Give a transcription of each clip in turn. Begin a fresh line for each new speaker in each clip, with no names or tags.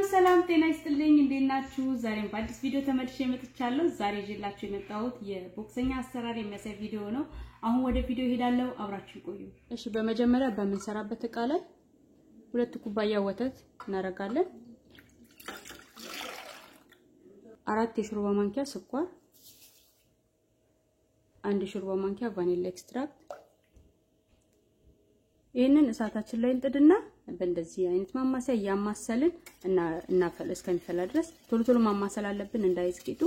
ሰላም ጤና ይስጥልኝ እንዴት ናችሁ ዛሬም በአዲስ ቪዲዮ ተመልሼ መጥቻለሁ ዛሬ ይዤላችሁ የመጣሁት የቦክሰኛ አሰራር የሚያሳይ ቪዲዮ ነው አሁን ወደ ቪዲዮ ሄዳለሁ አብራችሁ ቆዩ እሺ በመጀመሪያ በመንሰራበት ዕቃ ላይ 2 ኩባያ ወተት እናረጋለን 4 የሾርባ ማንኪያ ስኳር 1 የሾርባ ማንኪያ ቫኒላ ኤክስትራክት ይሄንን እሳታችን ላይ እንጥድና በእንደዚህ አይነት ማማሰያ ያማሰልን እና ፈል እስከሚፈላ ድረስ ቶሎ ቶሎ ማማሰል አለብን እንዳይስቂጡ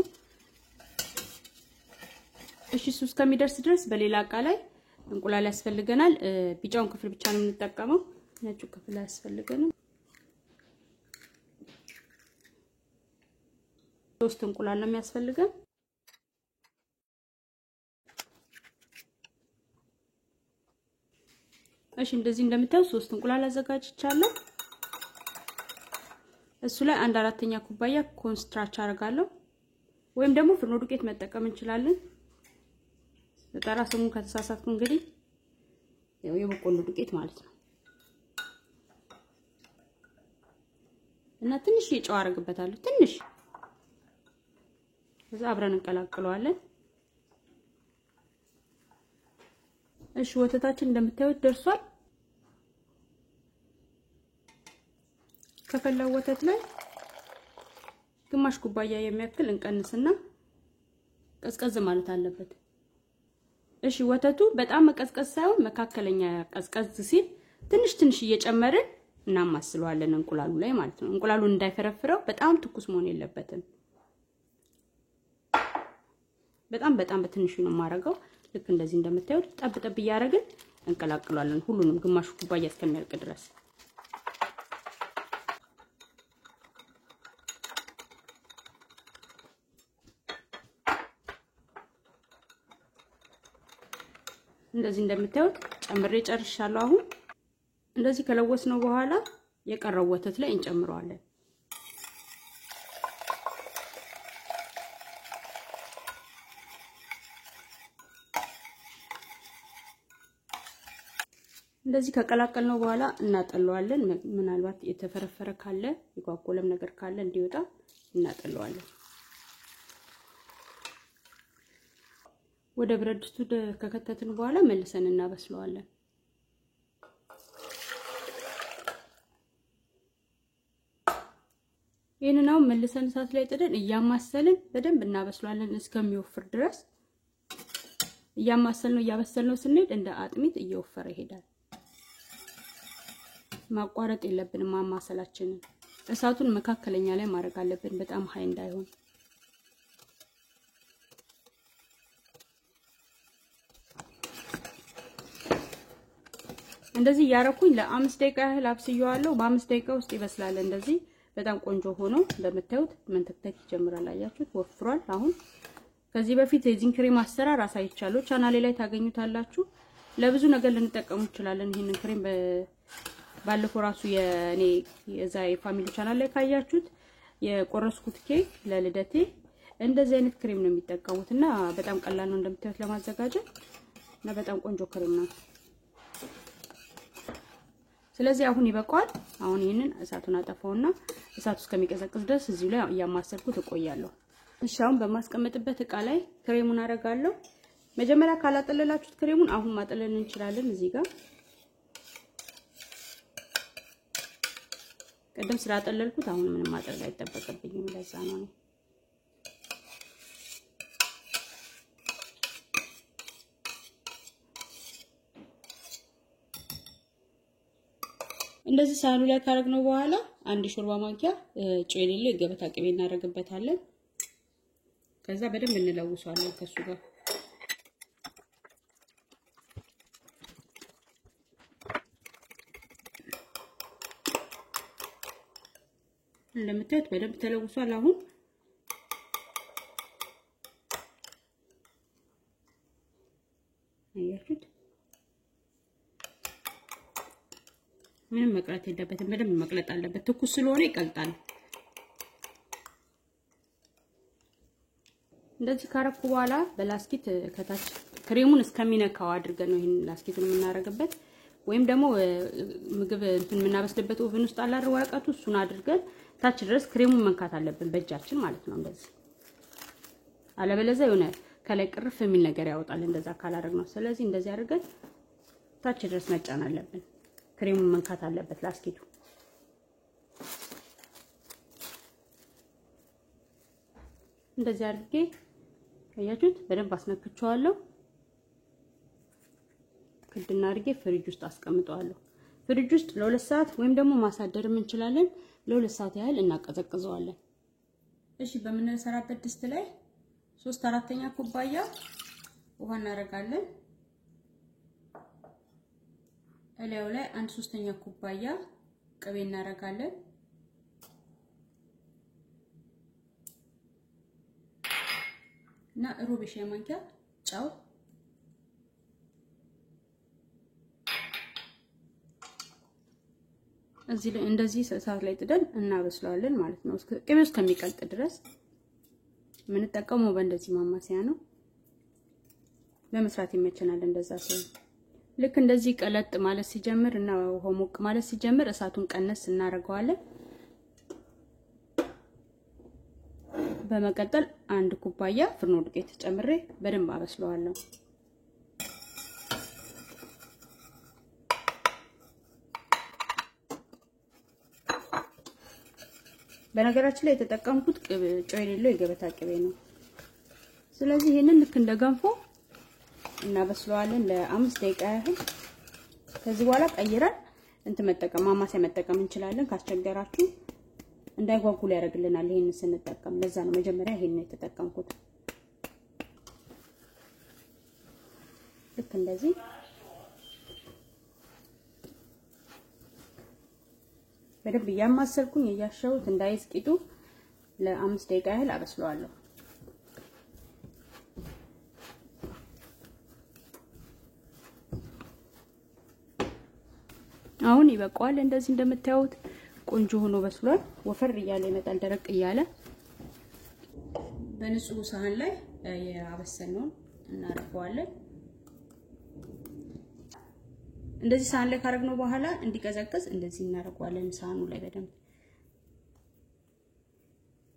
እሺ እሱ እስከሚደርስ ድረስ በሌላ ዕቃ ላይ እንቁላል ያስፈልገናል ቢጫውን ክፍል ብቻ ነው የምንጠቀመው ነጩ ክፍል ያስፈልገናል 3 እንቁላል ነው የሚያስፈልገን እሺ እንደዚህ እንደምታዩ 3 እንቁላል አዘጋጅቻለሁ እሱ ላይ 1/4 ኩባያ ኮንስትራች አረጋለሁ ወይም ደግሞ ፍርኖ ዱቄት መጠቀም እንችላለን ለጣራ ስሙ ከተሳሳትኩ እንግዲህ ያው የበቆሎ ዱቄት ማለት ነው እና ትንሽ የጨው አረግበታለሁ ትንሽ ከዛ አብረን እንቀላቅለዋለን እሺ ወተታችን እንደምታዩት ደርሷል ከፈላው ወተት ላይ ግማሽ ኩባያ የሚያክል እንቀንስና ቀዝቀዝ ማለት አለበት እሺ ወተቱ በጣም መቀዝቀዝ ሳይሆን መካከለኛ ቀዝቀዝ ሲል ትንሽ እየጨመርን እናማስለዋለን እንቁላሉ ላይ ማለት ነው እንቁላሉን እንዳይፈረፍረው በጣም ትኩስ መሆን የለበትም በጣም በትንሹ ነው ማረጋው ልክ እንደዚህ እንደምታዩት ጠብ ያረግን እንቀላቅሏለን ሁሉንም ግማሽ ኩባያ እስከሚያልቅ ድረስ እንደዚህ እንደምታዩት ጨምሬ ጨርሻለሁ አሁን እንደዚህ ከለወስነው በኋላ የቀረው ወተት ላይ እንጨምረዋለን እንደዚህ ከቀላቀልነው በኋላ እናጠለዋለን ምናልባት የተፈረፈረ ካለ የጓጎለም ነገር ካለ እንዲወጣ እናጠለዋለን ወደ ብረት ድስቱ ከከተትን በኋላ መልሰን እናበስለዋለን ይሄንናው መልሰን እሳት ላይ ጥደን እያማሰልን በደንብ እናበስለዋለን እስከሚወፍር ድረስ እያማሰልነው እያበሰልነው ስንሄድ እንደ አጥሚት እየወፈረ ይሄዳል ማቋረጥ የለብንም ማማሰላችንን እሳቱን መካከለኛ ላይ ማድረግ አለብን በጣም ሃይ እንዳይሆን እንደዚህ ያረኩኝ ለ5 ደቂቃ ያህል አብስየዋለሁ በ5 ደቂቃ ውስጥ ይበስላል እንደዚህ በጣም ቆንጆ ሆኖ እንደምታዩት መንተክተክ ይጀምራል አያችሁት ወፍሯል አሁን ከዚህ በፊት የዚን ክሬም አሰራር አሳይቻለሁ ቻናሌ ላይ ታገኙታላችሁ ለብዙ ነገር ልንጠቀሙ እንችላለን ይሄንን ክሬም ባለፈው ራሱ የኔ የዛይ ፋሚሊ ቻናል ላይ ካያችሁት የቆረስኩት ኬክ ለልደቴ እንደዚህ አይነት ክሬም ነው የሚጠቀሙትና በጣም ቀላል ነው እንደምታዩት ለማዘጋጀት እና በጣም ቆንጆ ክሬም ነው ስለዚህ አሁን ይበቃዋል አሁን ይሄንን እሳቱን አጠፋውና እሳቱ እስከሚቀዘቅዝ ድረስ እዚሁ ላይ ያማሰልኩት እቆያለሁ እሺ አሁን በማስቀመጥበት ዕቃ ላይ ክሬሙን አረጋለሁ መጀመሪያ ካላጠለላችሁት ክሬሙን አሁን ማጠለል እንችላለን እዚህ ጋር ቀደም ስላጠለልኩት አሁን ምንም ማጠለል አይጠበቅብኝም ለዛ ነው እንደዚህ ሳህኑ ላይ ካረግነው በኋላ 1 ሾርባ ማንኪያ ጨው የሌለው ገበታ ቅቤ እናረግበታለን ከዛ በደንብ እንለውሰዋለን ከሱ ጋር እንደምታዩት በደንብ ተለውሷል አሁን አያችሁት ምንም መቅረት የለበትም በደንብ መቅለጥ አለበት ትኩስ ስለሆነ ይቀልጣል እንደዚህ ካረኩ በኋላ በላስቲክ ከታች ክሬሙን እስከሚነካው አድርገን ነው ይሄን ላስቲኩን የምናረግበት ወይም ደግሞ ምግብ እንትን ምናበስልበት ኦቨን ውስጥ አላር ወረቀቱ እሱን አድርገን ታች ድረስ ክሬሙን መንካት አለብን በእጃችን ማለት ነው እንደዚህ። አለበለዚያ የሆነ ከላይ ቅርፍ የሚል ነገር ያወጣል እንደዛ ካላደረግነው። ስለዚህ እንደዚህ አድርገን ታች ድረስ መጫን አለብን። ክሬሙን መንካት አለበት ላስኪቱ። እንደዚህ አድርጌ አያችሁት በደንብ አስነክቸዋለሁ። ክድና አድርጌ ፍሪጅ ውስጥ አስቀምጠዋለሁ። ፍሪጅ ውስጥ ለ2 ሰዓት ወይም ደግሞ ማሳደርም እንችላለን። ለ2 ሰዓት ያህል እናቀዘቅዘዋለን። እሺ በምንሰራበት ድስት ላይ 3/4 ኩባያ ውሃ እናደርጋለን። እላዩ ላይ 1/3 ኩባያ ቅቤ እናደርጋለን። እና ሩብ ሻይ ማንኪያ ጨው፣ እዚህ ላይ እንደዚህ እሳት ላይ ጥደን እናበስለዋለን ማለት ነው። ቅቤው እስከሚቀልጥ ድረስ የምንጠቀመው በእንደዚህ ማማሰያ ነው። ለመስራት ይመቸናል እንደዛ ሲሆን። ልክ እንደዚህ ቀለጥ ማለት ሲጀምር እና ውሃው ሞቅ ማለት ሲጀምር እሳቱን ቀነስ እናደርገዋለን። በመቀጠል 1 ኩባያ ፍርኖ ዱቄት ጨምሬ በደንብ አበስለዋለሁ። በነገራችን ላይ የተጠቀምኩት ጨው የሌለው የገበታ ቅቤ ነው። ስለዚህ ይሄንን ልክ እንደ ገንፎ እናበስለዋለን ለ5 ደቂቃ ያህል። ከዚህ በኋላ ቀይረን መጠቀም ማማሰያ መጠቀም እንችላለን። ካስቸገራችሁ እንዳይጓጉል ያደርግልናል ይሄንን ስንጠቀም። ለዛ ነው መጀመሪያ ይሄንን የተጠቀምኩት። ልክ እንደዚህ በደንብ እያማሰልኩኝ እያሻሁት እንዳይዝ ቂጡ ለ5 ደቂቃ ያህል አበስለዋለሁ። አሁን ይበቃዋል። እንደዚህ እንደምታዩት ቆንጆ ሆኖ በስሏል። ወፈር እያለ ይመጣል ደረቅ እያለ። በንጹህ ሳህን ላይ ያበሰልነውን እናረጋዋለን። እንደዚህ ሳህን ላይ ካረግነው በኋላ እንዲቀዘቅዝ እንደዚህ እናረጋዋለን። ሳህኑ ላይ በደንብ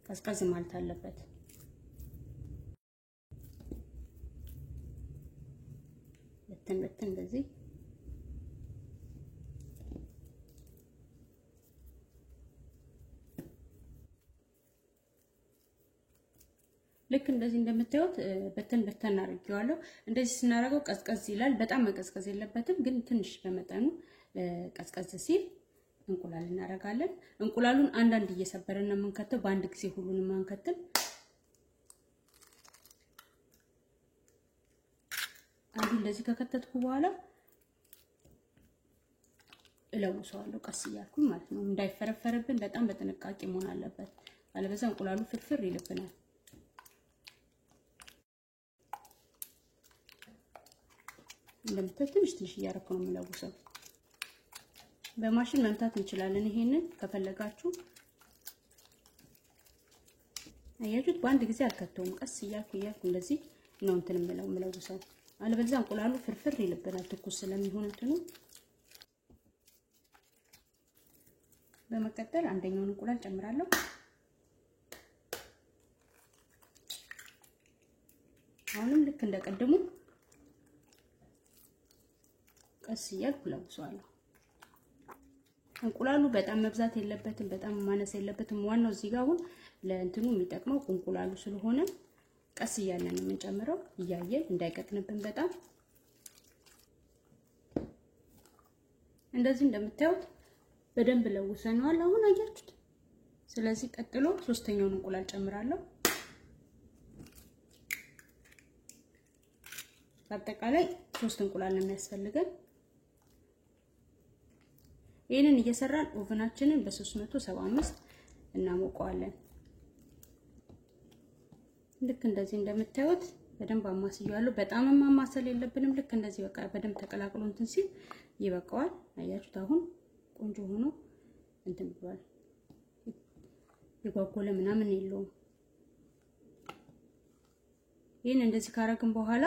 ቀዝቀዝ ማለት አለበት። በትን እንደዚህ ልክ እንደዚህ እንደምታዩት በተን አድርጌዋለሁ። እንደዚህ ስናረገው ቀዝቀዝ ይላል። በጣም መቀዝቀዝ የለበትም፣ ግን ትንሽ በመጠኑ ቀዝቀዝ ሲል እንቁላል እናረጋለን። እንቁላሉን አንዳንድ እየሰበረን ነው የምንከተው፣ በአንድ ጊዜ ሁሉንም አንከትም። አንዱ እንደዚህ ከከተትኩ በኋላ እለውሰዋለሁ ቀስ እያልኩኝ ማለት ነው። እንዳይፈረፈርብን በጣም በጥንቃቄ መሆን አለበት፣ አለበለዚያ እንቁላሉ ፍርፍር ይልብናል። እንደምታዩት ትንሽ እያረኩ ነው የምለውሰው። በማሽን መምታት እንችላለን። ይሄንን ከፈለጋችሁ አያችሁት፣ በአንድ ጊዜ አልከተውም። ቀስ እያልኩ እንደዚህ ነው የምለውሰው፣ አለበለዚያ እንቁላሉ ፍርፍር ይልብናል ትኩስ ስለሚሆን እንትኑ። በመቀጠል አንደኛውን እንቁላል ጨምራለሁ። አሁንም ልክ እንደቀደሙ ቀስ እያልኩ ለውሰዋለሁ። እንቁላሉ በጣም መብዛት የለበትም፣ በጣም ማነስ የለበትም። ዋናው እዚህ ጋር አሁን ለእንትኑ የሚጠቅመው እንቁላሉ ስለሆነ ቀስ እያለን የምንጨምረው እያየን እንዳይቀጥንብን በጣም። እንደዚህ እንደምታዩት በደንብ ለውሰነዋል አሁን አያችሁት። ስለዚህ ቀጥሎ ሶስተኛውን እንቁላል ጨምራለሁ። በአጠቃላይ 3 እንቁላል ነው የሚያስፈልገን። ይሄንን እየሰራን ኦቨናችንን በ375 እናሞቀዋለን። ልክ እንደዚህ እንደምታዩት በደንብ አማስያለሁ። በጣም ማማሰል የለብንም። ልክ እንደዚህ በቃ በደንብ ተቀላቅሎ እንትን ሲል ይበቃዋል። አያችሁት አሁን ቆንጆ ሆኖ እንትን ብሏል። የጓጎለ ምናምን የለውም። ይሄን እንደዚህ ካረግን በኋላ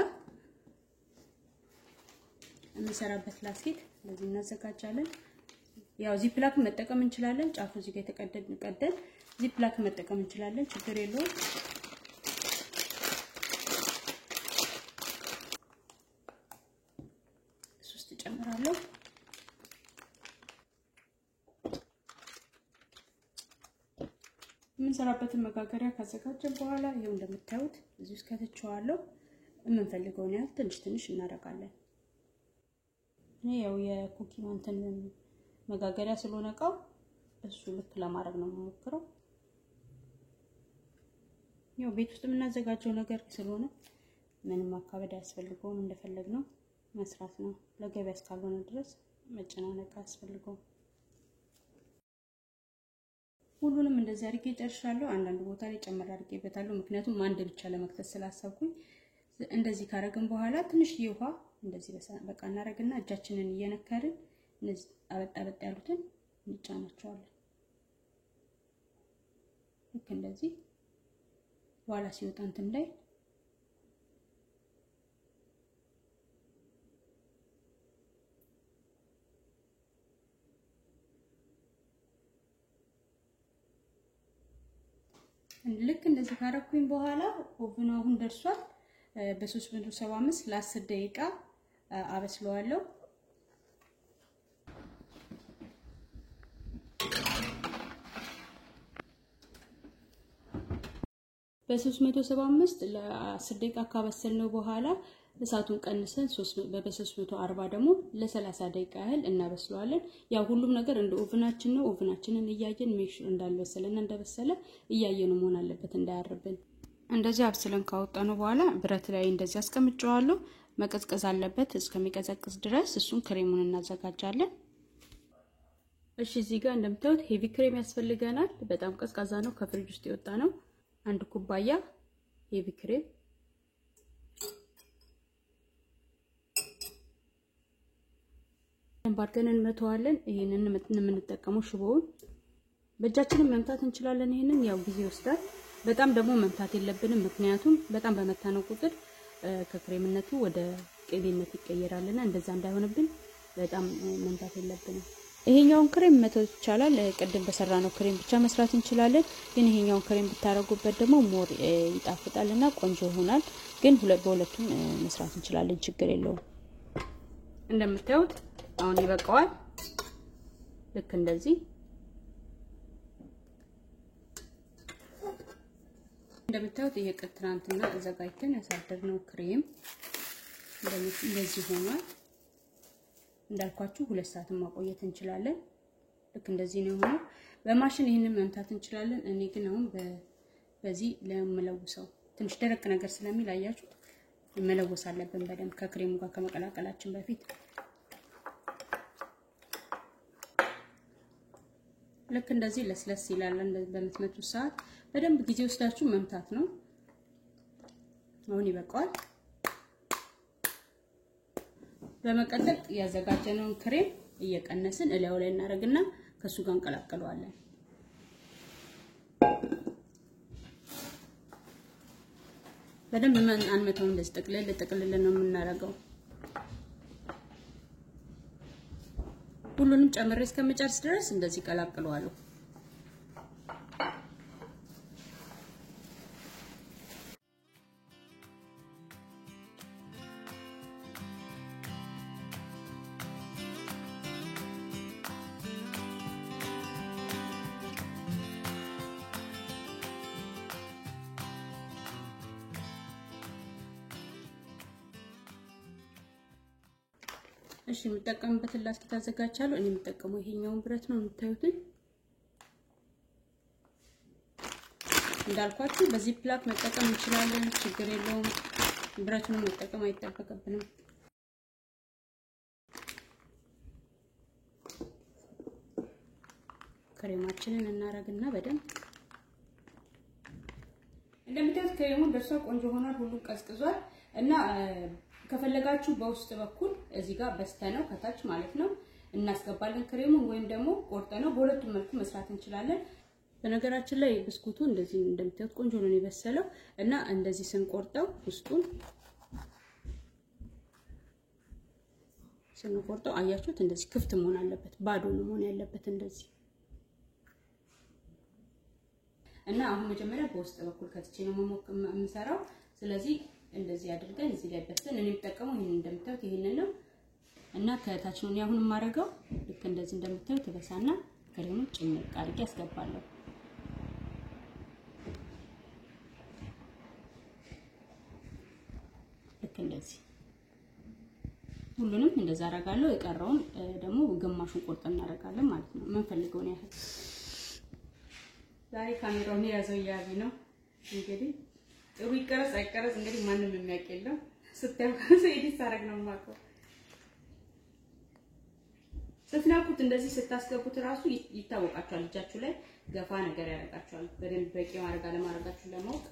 የምንሰራበት ላስኬት ለዚህ እናዘጋጃለን። ያው ዚፕላክ መጠቀም እንችላለን። ጫፉ እዚህ ጋር ቀደን ዚፕላክ መጠቀም እንችላለን፣ ችግር የለውም። ሶስት ጨምራለሁ። የምንሰራበትን መጋገሪያ ካዘጋጀን በኋላ ይሄው እንደምታዩት እዚህ ውስጥ ከተቸዋለሁ። የምንፈልገውን ያህል ትንሽ እናደርጋለን። እኔ ያው የኩኪ እንትን መጋገሪያ ስለሆነ እቃው እሱ ልክ ለማድረግ ነው የምሞክረው። ያው ቤት ውስጥ የምናዘጋጀው ነገር ስለሆነ ምንም ማካበድ አያስፈልገውም፣ እንደፈለግነው መስራት ነው። ለገበያ እስካልሆነ ድረስ መጨናነቅ አያስፈልገውም። ሁሉንም እንደዚህ አድርጌ ጨርሻለሁ። አንዳንድ ቦታ ላይ ጨመር አድርጌበታለሁ፣ ምክንያቱም አንድ ብቻ ለመክተት ስላሰብኩኝ። እንደዚህ ካረግን በኋላ ትንሽ ውሃ እንደዚህ በቃ እናረግና እጃችንን እየነከርን እነዚህ አበጣ ያሉትን እንጫናቸዋለን። ልክ እንደዚህ በኋላ ሲወጣ እንትን ላይ ልክ እንደዚህ ካረኩኝ በኋላ ኦቭኑ አሁን ደርሷል። በ375 ለ10 ደቂቃ አበስለዋለሁ። በ375 ለ10 ደቂቃ ካበሰልነው በኋላ እሳቱን ቀንሰን በ340 ደግሞ ለ30 ደቂቃ ያህል እናበስለዋለን። ያው ሁሉም ነገር እንደ ኦቭናችን ነው። ኦቭናችንን እያየን ሜክሹር እንዳልበሰለና እንደበሰለ እያየን መሆን አለበት እንዳያርብን። እንደዚህ አብስለን ካወጣነው በኋላ ብረት ላይ እንደዚህ አስቀምጨዋለሁ። መቀዝቀዝ አለበት እስከሚቀዘቅዝ ድረስ። እሱን ክሬሙን እናዘጋጃለን። እሺ እዚህ ጋር እንደምታዩት ሄቪ ክሬም ያስፈልገናል። በጣም ቀዝቃዛ ነው፣ ከፍሪጅ ውስጥ የወጣ ነው። 1 ኩባያ ሄቪ ክሬም፣ ባርገን እንመተዋለን። ይሄንን የምንጠቀመው ሽቦውን በእጃችንም መምታት እንችላለን። ይሄንን ያው ጊዜ ይወስዳል። በጣም ደግሞ መምታት የለብንም፣ ምክንያቱም በጣም በመታነው ቁጥር ከክሬምነቱ ወደ ቅቤነት ይቀየራልና እንደዛ እንዳይሆንብን በጣም መምታት የለብንም። ይሄኛውን ክሬም መተው ይቻላል። ቅድም በሰራነው ክሬም ብቻ መስራት እንችላለን። ግን ይሄኛውን ክሬም ብታረጉበት ደግሞ ሞር ይጣፍጣልና ቆንጆ ይሆናል። ግን በሁለቱም መስራት እንችላለን፣ ችግር የለውም። እንደምታዩት አሁን ይበቃዋል። ልክ እንደዚህ እንደምታዩት ይሄ ትናንትና አዘጋጅተን ያሳደርነው ክሬም እንደዚህ ሆኗል። እንዳልኳችሁ 2 ሰዓት ማቆየት እንችላለን። ልክ እንደዚህ ነው ሆኖ በማሽን ይሄንን መምታት እንችላለን። እኔ ግን አሁን በዚህ ለመለውሰው ትንሽ ደረቅ ነገር ስለሚል አያችሁ መለወስ አለብን በደንብ ከክሬሙ ጋር ከመቀላቀላችን በፊት። ልክ እንደዚህ ለስለስ ይላል። በምትመቱ ሰዓት በደንብ ጊዜ ወስዳችሁ መምታት ነው። አሁን ይበቃዋል። በመቀጠል ያዘጋጀነውን ክሬም እየቀነስን እላዩ ላይ እናደርግና ከሱ ጋር እንቀላቅለዋለን። በደንብ አንመታው፣ እንደዚህ ጥቅልል ነው የምናደርገው። ሁሉንም ጨምሬ እስከመጨረስ ድረስ እንደዚህ ቀላቅለዋለሁ። እሺ የምጠቀምበትን ላስቲክ አዘጋጃለሁ። እኔ የምጠቀመው ይሄኛውን ብረት ነው የምታዩት። እንዳልኳችሁ በዚህ ፕላክ መጠቀም እንችላለን፣ ችግር የለውም። ብረቱን መጠቀም አይጠበቅብንም። ክሬማችንን እናረግና በደንብ እንደምታዩት ክሬሙን ደርሶ ቆንጆ ሆኗል። ሁሉም ቀዝቅዟል እና ከፈለጋችሁ በውስጥ በኩል እዚህ ጋር በስተነው ከታች ማለት ነው እናስገባለን ክሬሙን፣ ወይም ደግሞ ቆርጠነው በሁለቱም መልኩ መስራት እንችላለን። በነገራችን ላይ ብስኩቱ እንደዚህ እንደምታዩት ቆንጆ ነው የበሰለው እና እንደዚህ ስንቆርጠው ውስጡን ስንቆርጠው አያችሁት እንደዚህ ክፍት መሆን አለበት ባዶ ነው መሆን ያለበት እንደዚህ እና አሁን መጀመሪያ በውስጥ በኩል ከትቼ ነው የምሰራው ስለዚህ እንደዚህ አድርገን እዚህ ላይ በተን እኔ የምጠቀመው ይሄን እንደምታዩት ይሄንን ነው እና ከታች ነው ያሁን ማረጋው ልክ እንደዚህ እንደምታዩት ተበሳና ክሬሙን ጭምር አድርጌ አስገባለሁ ልክ እንደዚህ ሁሉንም እንደዛ አረጋለሁ የቀረውን ደግሞ ግማሹን ቆርጠ እናረጋለን ማለት ነው ምን ፈልገው ነው ያህል ዛሬ ካሜራውን ያዘው ያቢ ነው እንግዲህ ጥሩ ይቀረጽ አይቀረጽ እንግዲህ ማንንም የሚያውቅ የለም ስታዩ ሰይዲ ሳረግ ነው ማቀው ስትናኩት እንደዚህ ስታስገቡት ራሱ ይታወቃችኋል እጃችሁ ላይ ገፋ ነገር ያደርጋችኋል በደንብ በቂ ማድረግ አለማድረጋችሁን ለማወቅ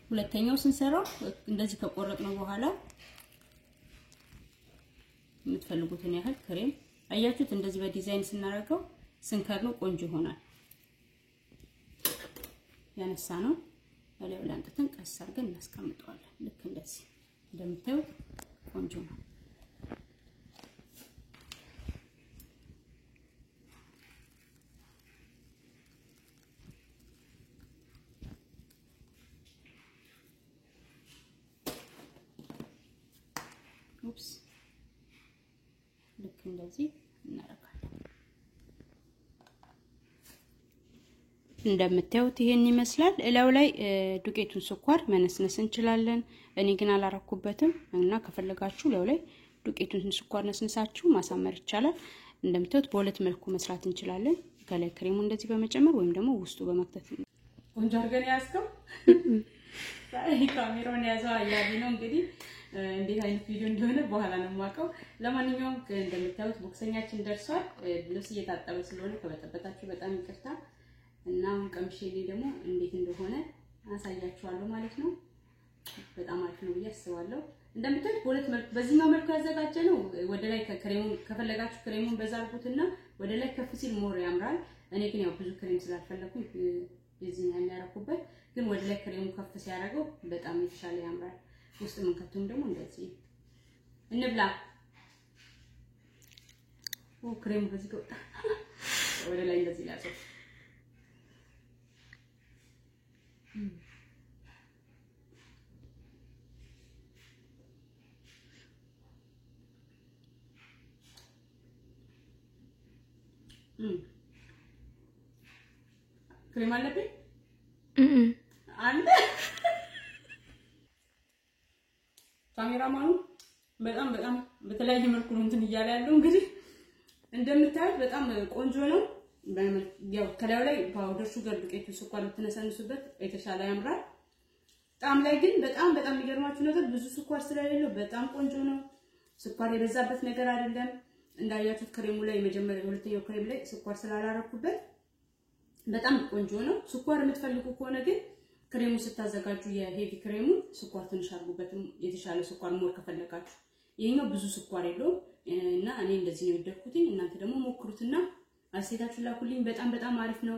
ሁለተኛው ስንሰራው እንደዚህ ከቆረጥነው በኋላ የምትፈልጉትን ያህል ክሬም አያችሁት እንደዚህ በዲዛይን ስናደርገው ስንከርነው ቆንጆ ይሆናል ያነሳ ነው ወለው ላንተን ቀስ አድርገን እናስቀምጠዋለን ልክ እንደዚህ እንደምታዩት ቆንጆ ነው ኡፕስ ልክ እንደዚህ እናረጋለን እንደምታዩት ይሄን ይመስላል እላው ላይ ዱቄቱን ስኳር መነስነስ እንችላለን እኔ ግን አላረኩበትም እና ከፈለጋችሁ እላው ላይ ዱቄቱን ስኳር ነስነሳችሁ ማሳመር ይቻላል እንደምታዩት በሁለት መልኩ መስራት እንችላለን ከላይ ክሬሙ እንደዚህ በመጨመር ወይም ደግሞ ውስጡ በመክተት ቆንጆ አድርገን ያስከው ሳይ ካሜራውን ያዘው አያቢ ነው እንግዲህ እንዴት አይነት ቪዲዮ እንደሆነ በኋላ ነው የማውቀው ለማንኛውም እንደምታዩት ቦክሰኛችን ደርሷል ልብስ እየታጠበ ስለሆነ ከበጠበጣችሁ በጣም ይቅርታ እና ቀምሼሌ ደግሞ እንዴት እንደሆነ አሳያችኋለሁ ማለት ነው በጣም አሪፍ ነው ብዬ አስባለሁ እንደምታዩት በሁለት መልኩ በዚህኛው መልኩ ያዘጋጀነው ወደ ላይ ከክሬሙን ከፈለጋችሁ ክሬሙን በዛ አድርጉትና ወደ ላይ ከፍ ሲል ሞር ያምራል እኔ ግን ያው ብዙ ክሬም ስላልፈለኩኝ የዚህኛው ያረኩበት ግን ወደ ላይ ክሬሙን ከፍ ሲያደርገው በጣም የተሻለ ያምራል ውስጥ መንከቱም ደግሞ እንደዚህ እንብላ ክሬሙ በዚህ ጋር ወደ ላይ እንደዚህ ያዘው ክሬም አለብኝ አንተ ካሜራማኑ በጣም በተለያየ መልኩ ነው እንትን እያለ ያለው እንግዲህ እንደምታዩት በጣም ቆንጆ ነው ያው ከላዩ ላይ ፓውደር ሹገር ዱቄቱ ስኳር ተነሰንሱበት የተሻለ ያምራል ጣም ላይ ግን በጣም የሚገርማችሁ ነገር ብዙ ስኳር ስለሌለው በጣም ቆንጆ ነው ስኳር የበዛበት ነገር አይደለም እንዳያችሁት ክሬሙ ላይ መጀመሪያ ሁለተኛው ክሬም ላይ ስኳር ስላላረኩበት በጣም ቆንጆ ነው ስኳር የምትፈልጉ ከሆነ ግን ክሬሙ ስታዘጋጁ የሄቪ ክሬሙ ስኳር ትንሽ አድርጉበትም የተሻለ ስኳር ሞር ከፈለጋችሁ ይሄኛው ብዙ ስኳር የለውም እና እኔ እንደዚህ ነው የወደድኩትኝ እናንተ ደግሞ ሞክሩትና አስተያየታችሁን ላኩልኝ በጣም አሪፍ ነው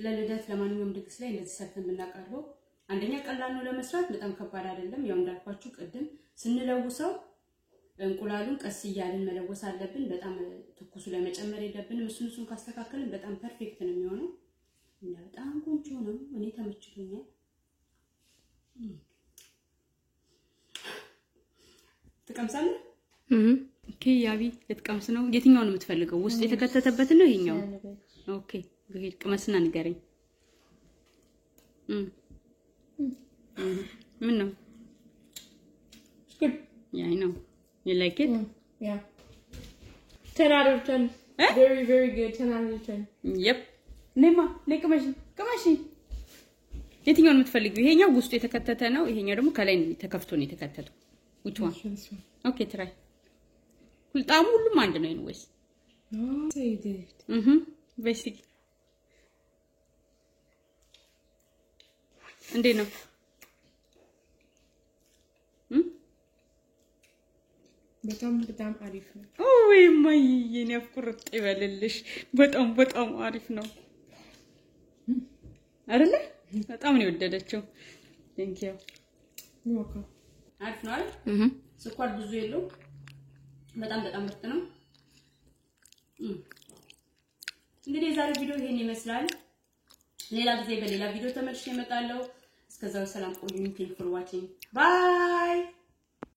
ለልደት ለማንኛውም ድግስ ላይ እንደዚህ ሰርተን ብናቀርበው አንደኛ ቀላል ነው ለመስራት በጣም ከባድ አይደለም ያው እንዳልኳችሁ ቅድም ስንለውሰው እንቁላሉን ቀስ እያልን መለወስ አለብን በጣም ትኩሱ ላይ መጨመር የለብንም እሱን ካስተካከልን በጣም ፐርፌክት ነው የሚሆነው እና በጣም ቆንጆ ነው እኔ ተመችቶኛል ትቀምሳለህ ኦኬ ያቢ ልትቀምስ ነው የትኛው ነው የምትፈልገው ውስጥ የተከተተበት ነው ይሄኛው ኦኬ በሄድ ቅመስና ንገረኝ ምን ነው yeah I know you like it
yeah 10 out of 10 very good 10 out of 10
yep ነማ ለቅመሽ የትኛው ነው የምትፈልጊው ይሄኛው ውስጡ የተከተተ ነው ይሄኛው ደግሞ ከላይ ተከፍቶ ነው የተከተተው which one okay try ሁሉም ሁሉም አንድ ነው ወይስ
say it
basic እንዴ ነው
በጣም አሪፍ ነው
ወይ ማይዬን ያፍቁርጥ ይበልልሽ በጣም አሪፍ ነው አይደለ በጣም ነው የወደደችው ቴንክ ዩ አሪፍ ነው አይደል ስኳር ብዙ የለው በጣም ምርጥ ነው እንግዲህ የዛሬ ቪዲዮ ይሄን ይመስላል ሌላ ጊዜ በሌላ ቪዲዮ ተመልሼ እመጣለሁ እስከዛው ሰላም ቆዩኝ ቴንክ ፎር ዋቺንግ ባይ